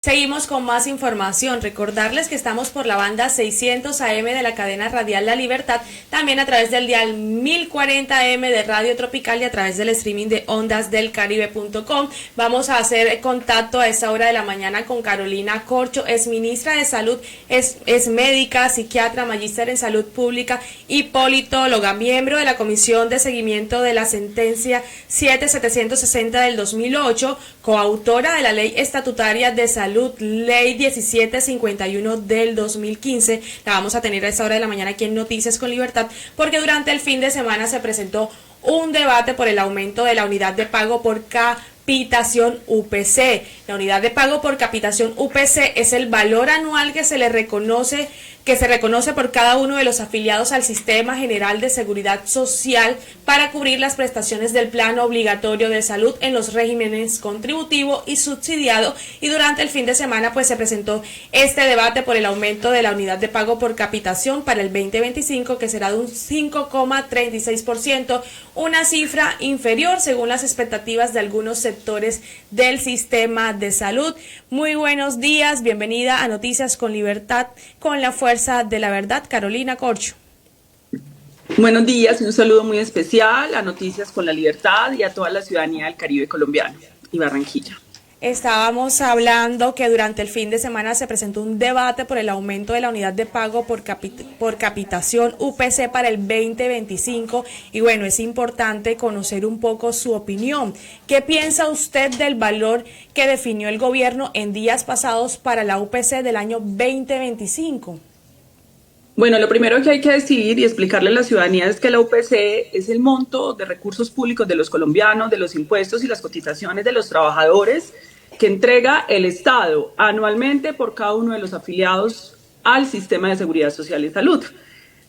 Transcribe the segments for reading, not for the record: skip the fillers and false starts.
Seguimos con más información. Recordarles que estamos por la banda 600 AM de la cadena radial La Libertad, también a través del dial 1040 AM de Radio Tropical y a través del streaming de ondasdelcaribe.com. Vamos a hacer contacto a esta hora de la mañana con Carolina Corcho, es ministra de Salud, es médica, psiquiatra, magíster en salud pública y politóloga, miembro de la Comisión de Seguimiento de la Sentencia 7760 del 2008, coautora de la Ley Estatutaria de Salud, Ley 1751 del 2015. La vamos a tener a esta hora de la mañana aquí en Noticias con Libertad, porque durante el fin de semana se presentó un debate por el aumento de la unidad de pago por capitación UPC. La unidad de pago por capitación UPC es el valor anual que se reconoce por cada uno de los afiliados al Sistema General de Seguridad Social para cubrir las prestaciones del Plan Obligatorio de Salud en los regímenes contributivo y subsidiado. Y durante el fin de semana pues se presentó este debate por el aumento de la unidad de pago por capitación para el 2025, que será de un 5,36%, una cifra inferior según las expectativas de algunos sectores del sistema de salud. Muy buenos días, bienvenida a Noticias con Libertad, con la fuerza de la verdad, Carolina Corcho. Buenos días y un saludo muy especial a Noticias con la Libertad y a toda la ciudadanía del Caribe colombiano y Barranquilla. Estábamos hablando que durante el fin de semana se presentó un debate por el aumento de la unidad de pago por capitación UPC para el 2025 y bueno, es importante conocer un poco su opinión. ¿Qué piensa usted del valor que definió el gobierno en días pasados para la UPC del año 2025? Bueno, lo primero que hay que decir y explicarle a la ciudadanía es que la UPC es el monto de recursos públicos de los colombianos, de los impuestos y las cotizaciones de los trabajadores que entrega el Estado anualmente por cada uno de los afiliados al Sistema de Seguridad Social y Salud.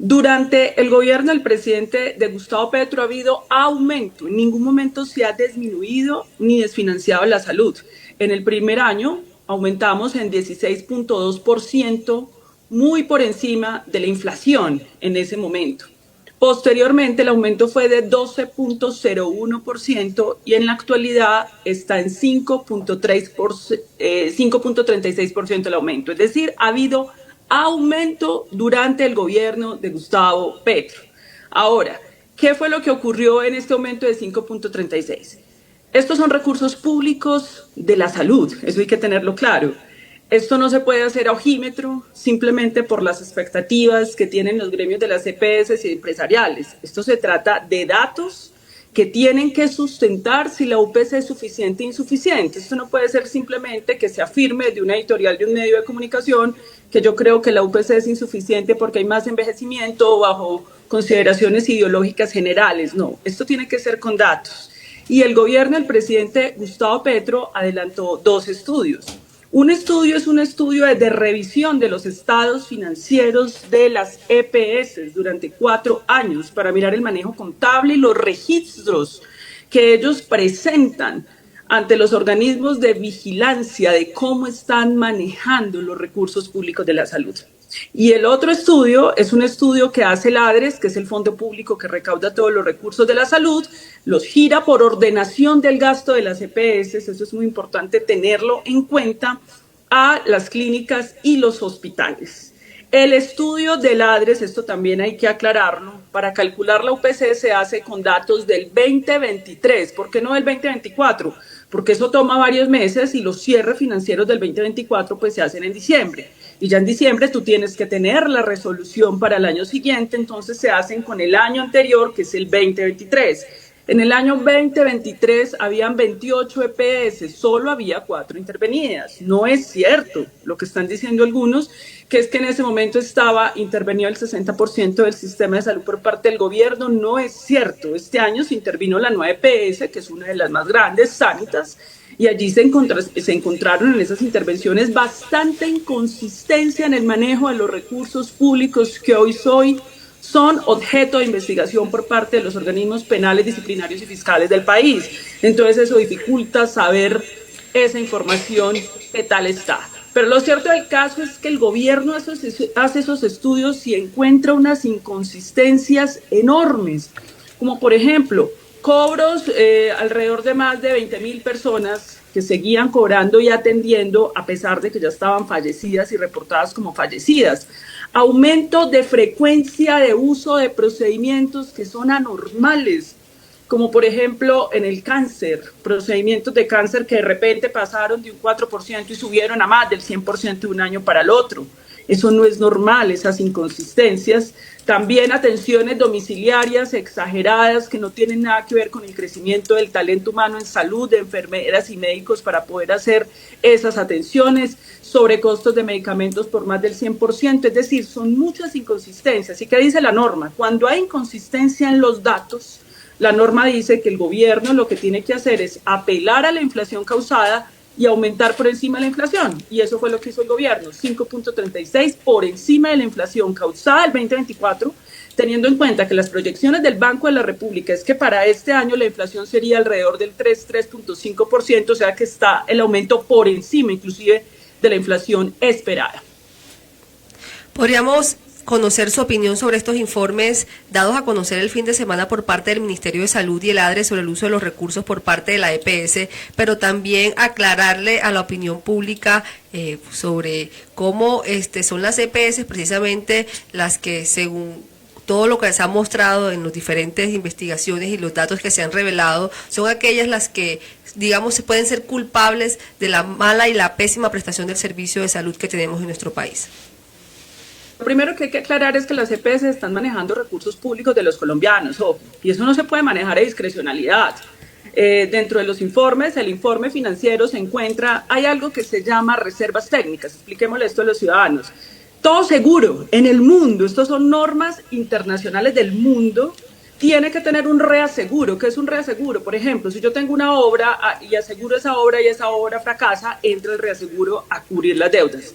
Durante el gobierno del presidente de Gustavo Petro ha habido aumento, en ningún momento se ha disminuido ni desfinanciado la salud. En el primer año aumentamos en 16,2%, muy por encima de la inflación en ese momento. Posteriormente, el aumento fue de 12,01% y en la actualidad está en 5,36% el aumento. Es decir, ha habido aumento durante el gobierno de Gustavo Petro. Ahora, ¿qué fue lo que ocurrió en este aumento de 5,36%? Estos son recursos públicos de la salud, eso hay que tenerlo claro. Esto no se puede hacer a ojímetro simplemente por las expectativas que tienen los gremios de las EPS y empresariales. Esto se trata de datos que tienen que sustentar si la UPC es suficiente o insuficiente. Esto no puede ser simplemente que se afirme de una editorial de un medio de comunicación que yo creo que la UPC es insuficiente porque hay más envejecimiento bajo consideraciones ideológicas generales. No, esto tiene que ser con datos. Y el gobierno del presidente Gustavo Petro adelantó 2 estudios. Un estudio es un estudio de revisión de los estados financieros de las EPS durante 4 años para mirar el manejo contable y los registros que ellos presentan ante los organismos de vigilancia de cómo están manejando los recursos públicos de la salud. Y el otro estudio es un estudio que hace el ADRES, que es el fondo público que recauda todos los recursos de la salud, los gira por ordenación del gasto de las EPS, eso es muy importante tenerlo en cuenta, a las clínicas y los hospitales. El estudio del ADRES, esto también hay que aclararlo, para calcular la UPC se hace con datos del 2023, ¿por qué no del 2024? Porque eso toma varios meses y los cierres financieros del 2024 pues se hacen en diciembre. Y ya en diciembre tú tienes que tener la resolución para el año siguiente, entonces se hacen con el año anterior, que es el 2023. En el año 2023 habían 28 EPS, solo había 4 intervenidas. No es cierto lo que están diciendo algunos, que es que en ese momento estaba intervenido el 60% del sistema de salud por parte del gobierno. No es cierto. Este año se intervino la nueva EPS, que es una de las más grandes, Sanitas, y allí se encontraron en esas intervenciones bastante inconsistencia en el manejo de los recursos públicos que hoy son objeto de investigación por parte de los organismos penales, disciplinarios y fiscales del país. Entonces eso dificulta saber esa información que tal está. Pero lo cierto del caso es que el gobierno hace esos estudios y encuentra unas inconsistencias enormes, como por ejemplo, cobros alrededor de más de 20,000 personas que seguían cobrando y atendiendo a pesar de que ya estaban fallecidas y reportadas como fallecidas. Aumento de frecuencia de uso de procedimientos que son anormales, como por ejemplo en el cáncer, procedimientos de cáncer que de repente pasaron de un 4% y subieron a más del 100% de un año para el otro. Eso no es normal, esas inconsistencias. También atenciones domiciliarias exageradas que no tienen nada que ver con el crecimiento del talento humano en salud, de enfermeras y médicos para poder hacer esas atenciones, sobrecostos de medicamentos por más del 100%, es decir, son muchas inconsistencias. ¿Y qué dice la norma? Cuando hay inconsistencia en los datos, la norma dice que el gobierno lo que tiene que hacer es apelar a la inflación causada y aumentar por encima de la inflación. Y eso fue lo que hizo el gobierno, 5.36 por encima de la inflación causada del 2024, teniendo en cuenta que las proyecciones del Banco de la República es que para este año la inflación sería alrededor del 3.5%, o sea que está el aumento por encima inclusive de la inflación esperada. Podríamos conocer su opinión sobre estos informes dados a conocer el fin de semana por parte del Ministerio de Salud y el ADRE sobre el uso de los recursos por parte de la EPS, pero también aclararle a la opinión pública sobre cómo son las EPS precisamente las que, según todo lo que se ha mostrado en las diferentes investigaciones y los datos que se han revelado, son aquellas las que, digamos, se pueden ser culpables de la mala y la pésima prestación del servicio de salud que tenemos en nuestro país. Lo primero que hay que aclarar es que las EPS están manejando recursos públicos de los colombianos, ojo, y eso no se puede manejar a discrecionalidad. Dentro de los informes, el informe financiero se encuentra, hay algo que se llama reservas técnicas, expliquémosle esto a los ciudadanos. Todo seguro en el mundo, estas son normas internacionales del mundo, tiene que tener un reaseguro. ¿Qué es un reaseguro? Por ejemplo, si yo tengo una obra y aseguro esa obra y esa obra fracasa, entra el reaseguro a cubrir las deudas.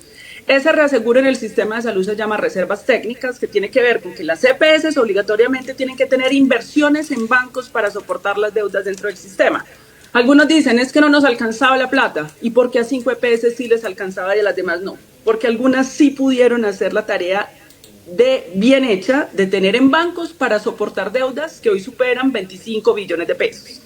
Ese reaseguro en el sistema de salud se llama reservas técnicas, que tiene que ver con que las EPS obligatoriamente tienen que tener inversiones en bancos para soportar las deudas dentro del sistema. Algunos dicen, es que no nos alcanzaba la plata. ¿Y por qué a 5 EPS sí les alcanzaba y a las demás no? Porque algunas sí pudieron hacer la tarea bien hecha de tener en bancos para soportar deudas que hoy superan 25 billones de pesos.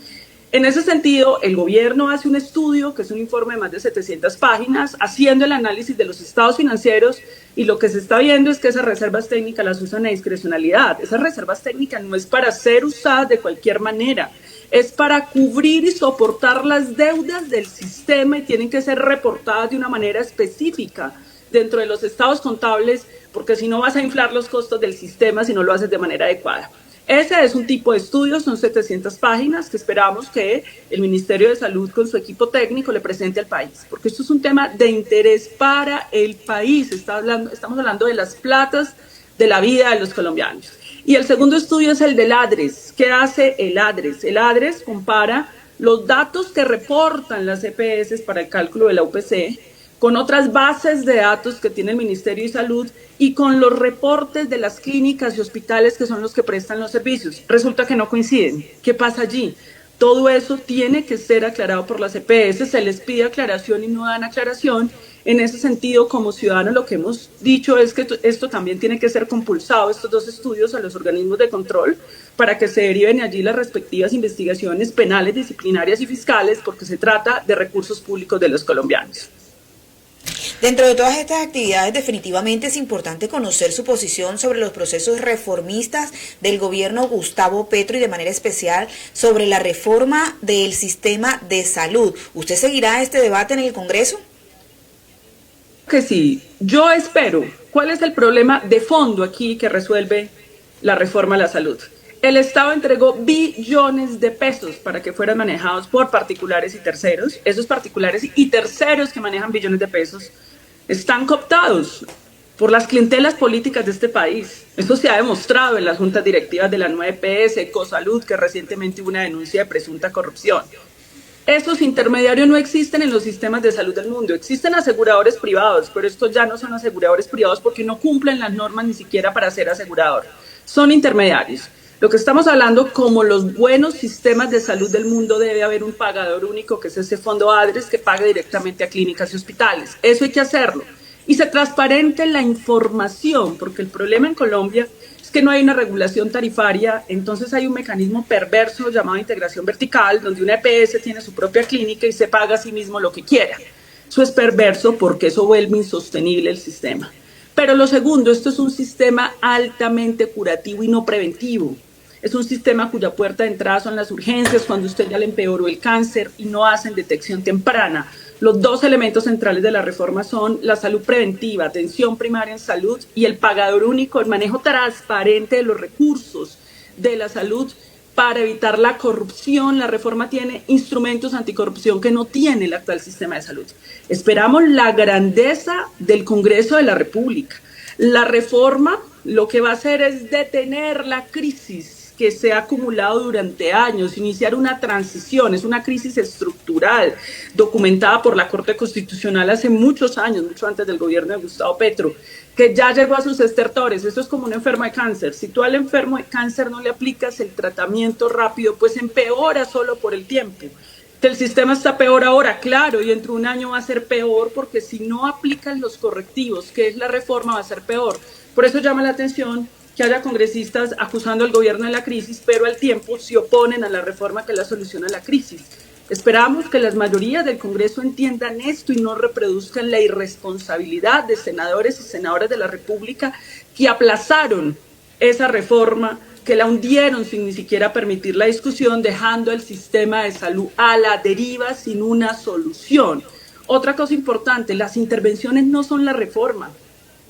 En ese sentido, el gobierno hace un estudio, que es un informe de más de 700 páginas, haciendo el análisis de los estados financieros, y lo que se está viendo es que esas reservas técnicas las usan a discrecionalidad. Esas reservas técnicas no es para ser usadas de cualquier manera, es para cubrir y soportar las deudas del sistema y tienen que ser reportadas de una manera específica dentro de los estados contables, porque si no vas a inflar los costos del sistema si no lo haces de manera adecuada. Ese es un tipo de estudio, son 700 páginas que esperamos que el Ministerio de Salud con su equipo técnico le presente al país, porque esto es un tema de interés para el país. Estamos hablando de las platas de la vida de los colombianos. Y el segundo estudio es el del ADRES. ¿Qué hace el ADRES? El ADRES compara los datos que reportan las EPS para el cálculo de la UPC con otras bases de datos que tiene el Ministerio de Salud y con los reportes de las clínicas y hospitales que son los que prestan los servicios. Resulta que no coinciden. ¿Qué pasa allí? Todo eso tiene que ser aclarado por las EPS, se les pide aclaración y no dan aclaración. En ese sentido, como ciudadanos, lo que hemos dicho es que esto también tiene que ser compulsado, estos dos estudios, a los organismos de control, para que se deriven allí las respectivas investigaciones penales, disciplinarias y fiscales, porque se trata de recursos públicos de los colombianos. Dentro de todas estas actividades, definitivamente es importante conocer su posición sobre los procesos reformistas del gobierno Gustavo Petro y de manera especial sobre la reforma del sistema de salud. ¿Usted seguirá este debate en el Congreso? Que sí, yo espero. ¿Cuál es el problema de fondo aquí que resuelve la reforma a la salud? El Estado entregó billones de pesos para que fueran manejados por particulares y terceros. Esos particulares y terceros que manejan billones de pesos están cooptados por las clientelas políticas de este país. Eso se ha demostrado en las juntas directivas de la nueva EPS, Ecosalud, que recientemente hubo una denuncia de presunta corrupción. Esos intermediarios no existen en los sistemas de salud del mundo. Existen aseguradores privados, pero estos ya no son aseguradores privados porque no cumplen las normas ni siquiera para ser asegurador. Son intermediarios. Lo que estamos hablando, como los buenos sistemas de salud del mundo, debe haber un pagador único, que es ese fondo ADRES, que pague directamente a clínicas y hospitales. Eso hay que hacerlo. Y se transparente la información, porque el problema en Colombia es que no hay una regulación tarifaria, entonces hay un mecanismo perverso llamado integración vertical, donde una EPS tiene su propia clínica y se paga a sí mismo lo que quiera. Eso es perverso porque eso vuelve insostenible el sistema. Pero lo segundo, esto es un sistema altamente curativo y no preventivo. Es un sistema cuya puerta de entrada son las urgencias, cuando usted ya le empeoró el cáncer y no hacen detección temprana. Los dos elementos centrales de la reforma son la salud preventiva, atención primaria en salud y el pagador único, el manejo transparente de los recursos de la salud para evitar la corrupción. La reforma tiene instrumentos anticorrupción que no tiene el actual sistema de salud. Esperamos la grandeza del Congreso de la República. La reforma lo que va a hacer es detener la crisis que se ha acumulado durante años, iniciar una transición, es una crisis estructural documentada por la Corte Constitucional hace muchos años, mucho antes del gobierno de Gustavo Petro, que ya llegó a sus estertores. Esto es como un enfermo de cáncer. Si tú al enfermo de cáncer no le aplicas el tratamiento rápido, pues empeora solo por el tiempo. El sistema está peor ahora, claro, y dentro de un año va a ser peor porque si no aplican los correctivos, que es la reforma, va a ser peor. Por eso llama la atención que haya congresistas acusando al gobierno de la crisis, pero al tiempo se oponen a la reforma que es la solución a la crisis. Esperamos que las mayorías del Congreso entiendan esto y no reproduzcan la irresponsabilidad de senadores y senadoras de la República que aplazaron esa reforma, que la hundieron sin ni siquiera permitir la discusión, dejando el sistema de salud a la deriva sin una solución. Otra cosa importante, las intervenciones no son la reforma.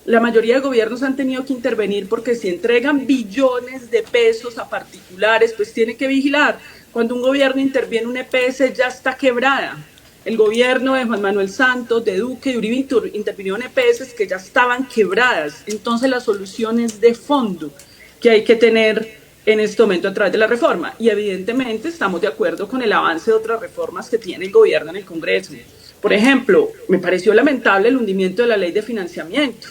La mayoría de gobiernos han tenido que intervenir porque si entregan billones de pesos a particulares, pues tiene que vigilar. Cuando un gobierno interviene, una EPS ya está quebrada. El gobierno de Juan Manuel Santos, de Duque y Uribe intervino en EPS que ya estaban quebradas. Entonces la solución es de fondo que hay que tener en este momento a través de la reforma. Y evidentemente estamos de acuerdo con el avance de otras reformas que tiene el gobierno en el Congreso. Por ejemplo, me pareció lamentable el hundimiento de la ley de financiamiento,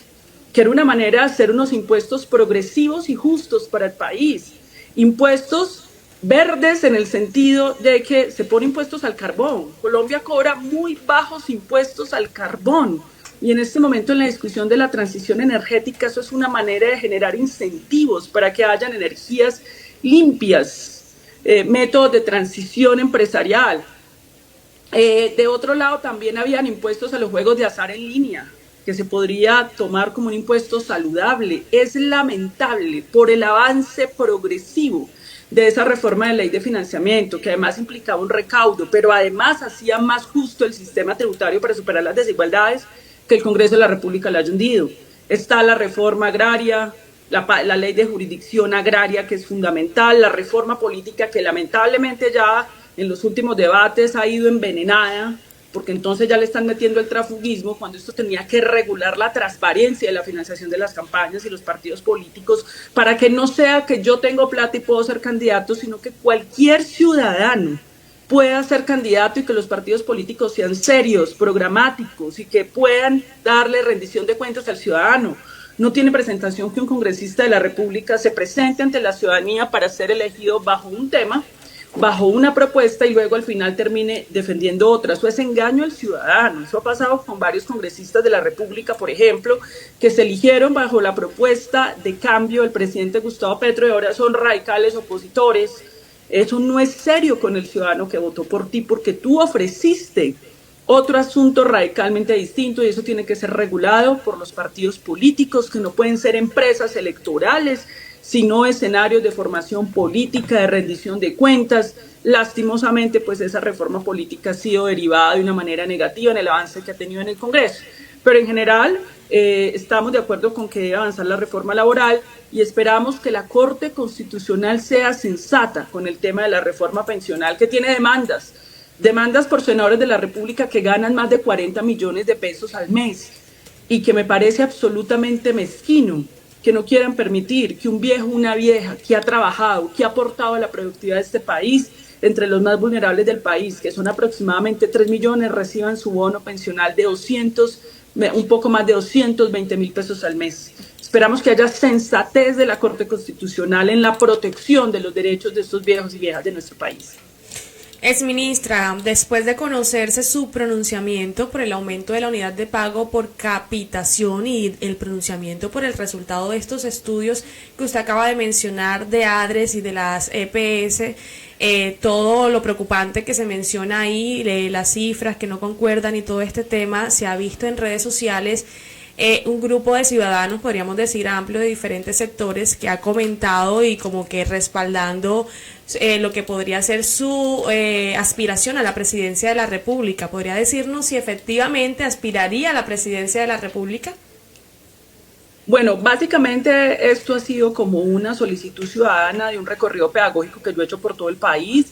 que era una manera de hacer unos impuestos progresivos y justos para el país. Impuestos verdes en el sentido de que se pone impuestos al carbón. Colombia cobra muy bajos impuestos al carbón. Y en este momento en la discusión de la transición energética, eso es una manera de generar incentivos para que hayan energías limpias, métodos de transición empresarial. De otro lado, también habían impuestos a los juegos de azar en línea, que se podría tomar como un impuesto saludable. Es lamentable por el avance progresivo de esa reforma de ley de financiamiento, que además implicaba un recaudo, pero además hacía más justo el sistema tributario para superar las desigualdades, que el Congreso de la República le haya hundido. Está la reforma agraria, la ley de jurisdicción agraria, que es fundamental, la reforma política, que lamentablemente ya en los últimos debates ha ido envenenada, porque entonces ya le están metiendo el transfugismo, cuando esto tenía que regular la transparencia de la financiación de las campañas y los partidos políticos, para que no sea que yo tengo plata y puedo ser candidato, sino que cualquier ciudadano pueda ser candidato y que los partidos políticos sean serios, programáticos y que puedan darle rendición de cuentas al ciudadano. No tiene presentación que un congresista de la República se presente ante la ciudadanía para ser elegido bajo un tema, bajo una propuesta y luego al final termine defendiendo otra. Eso es engaño al ciudadano. Eso ha pasado con varios congresistas de la República, por ejemplo, que se eligieron bajo la propuesta de cambio del presidente Gustavo Petro y ahora son radicales opositores. Eso no es serio con el ciudadano que votó por ti, porque tú ofreciste otro asunto radicalmente distinto y eso tiene que ser regulado por los partidos políticos, que no pueden ser empresas electorales, sino escenarios de formación política, de rendición de cuentas. Lastimosamente, pues esa reforma política ha sido derivada de una manera negativa en el avance que ha tenido en el Congreso. Pero en general estamos de acuerdo con que debe avanzar la reforma laboral y esperamos que la Corte Constitucional sea sensata con el tema de la reforma pensional, que tiene demandas por senadores de la República que ganan más de 40 millones de pesos al mes y que me parece absolutamente mezquino que no quieran permitir que un viejo o una vieja que ha trabajado, que ha aportado a la productividad de este país, entre los más vulnerables del país, que son aproximadamente 3 millones, reciban su bono pensional de un poco más de 220.000 pesos al mes. Esperamos que haya sensatez de la Corte Constitucional en la protección de los derechos de estos viejos y viejas de nuestro país. Exministra, después de conocerse su pronunciamiento por el aumento de la unidad de pago por capitación y el pronunciamiento por el resultado de estos estudios que usted acaba de mencionar de ADRES y de las EPS, todo lo preocupante que se menciona ahí, las cifras que no concuerdan y todo este tema se ha visto en redes sociales. Un grupo de ciudadanos, podríamos decir amplio, de diferentes sectores que ha comentado y como que respaldando lo que podría ser su aspiración a la presidencia de la República. ¿Podría decirnos si efectivamente aspiraría a la presidencia de la República? Bueno, básicamente esto ha sido como una solicitud ciudadana de un recorrido pedagógico que yo he hecho por todo el país.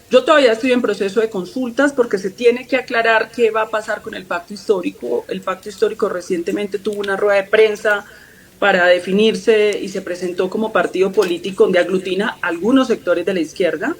Yo todavía estoy en proceso de consultas porque se tiene que aclarar qué va a pasar con el pacto histórico. El pacto histórico recientemente tuvo una rueda de prensa para definirse y se presentó como partido político donde aglutina algunos sectores de la izquierda,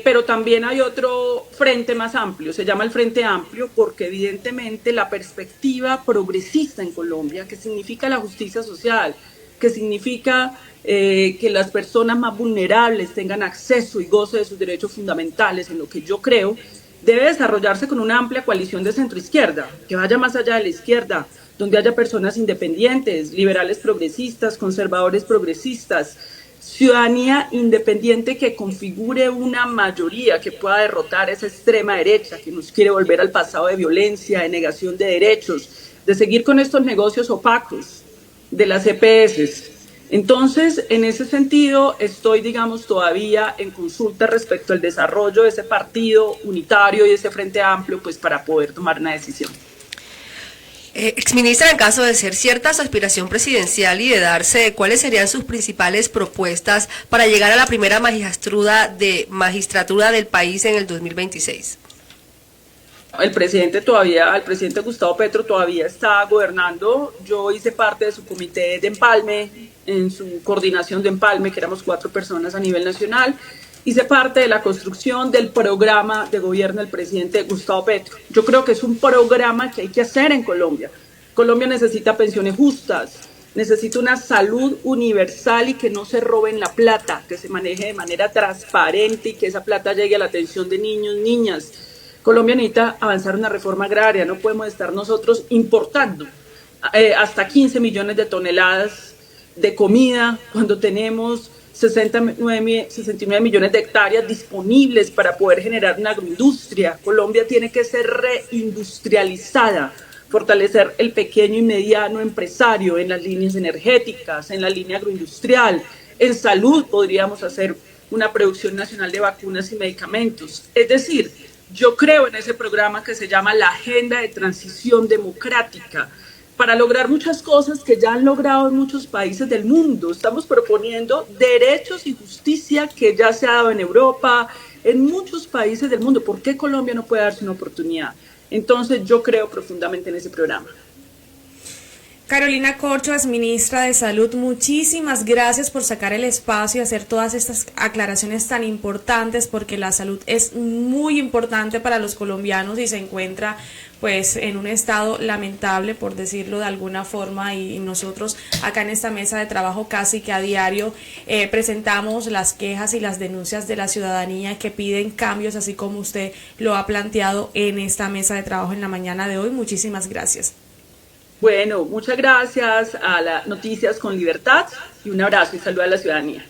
pero también hay otro frente más amplio, se llama el Frente Amplio porque evidentemente la perspectiva progresista en Colombia, que significa la justicia social, que significa que las personas más vulnerables tengan acceso y goce de sus derechos fundamentales, en lo que yo creo, debe desarrollarse con una amplia coalición de centroizquierda, que vaya más allá de la izquierda, donde haya personas independientes, liberales progresistas, conservadores progresistas, ciudadanía independiente que configure una mayoría que pueda derrotar esa extrema derecha que nos quiere volver al pasado de violencia, de negación de derechos, de seguir con estos negocios opacos de las EPS. Entonces, en ese sentido, estoy, digamos, todavía en consulta respecto al desarrollo de ese partido unitario y ese Frente Amplio, pues para poder tomar una decisión. Exministra, en caso de ser cierta su aspiración presidencial y de darse, ¿cuáles serían sus principales propuestas para llegar a la primera magistratura del país en el 2026? El presidente Gustavo Petro todavía está gobernando. Yo hice parte de su comité de empalme, en su coordinación de empalme, que éramos 4 personas a nivel nacional. Hice parte de la construcción del programa de gobierno del presidente Gustavo Petro. Yo creo que es un programa que hay que hacer en Colombia. Colombia necesita pensiones justas, necesita una salud universal y que no se roben la plata, que se maneje de manera transparente y que esa plata llegue a la atención de niños, niñas. Colombia necesita avanzar una reforma agraria, no podemos estar nosotros importando hasta 15 millones de toneladas de comida cuando tenemos 69 millones de hectáreas disponibles para poder generar una agroindustria. Colombia tiene que ser reindustrializada, fortalecer el pequeño y mediano empresario en las líneas energéticas, en la línea agroindustrial, en salud podríamos hacer una producción nacional de vacunas y medicamentos. Es decir, yo creo en ese programa que se llama la Agenda de Transición Democrática, para lograr muchas cosas que ya han logrado en muchos países del mundo. Estamos proponiendo derechos y justicia que ya se ha dado en Europa, en muchos países del mundo. ¿Por qué Colombia no puede darse una oportunidad? Entonces yo creo profundamente en ese programa. Carolina Corcho, exministra de Salud, muchísimas gracias por sacar el espacio y hacer todas estas aclaraciones tan importantes, porque la salud es muy importante para los colombianos y se encuentra pues en un estado lamentable, por decirlo de alguna forma, y nosotros acá en esta mesa de trabajo casi que a diario presentamos las quejas y las denuncias de la ciudadanía que piden cambios, así como usted lo ha planteado en esta mesa de trabajo en la mañana de hoy. Muchísimas gracias. Bueno, muchas gracias a las Noticias con Libertad y un abrazo y saludo a la ciudadanía.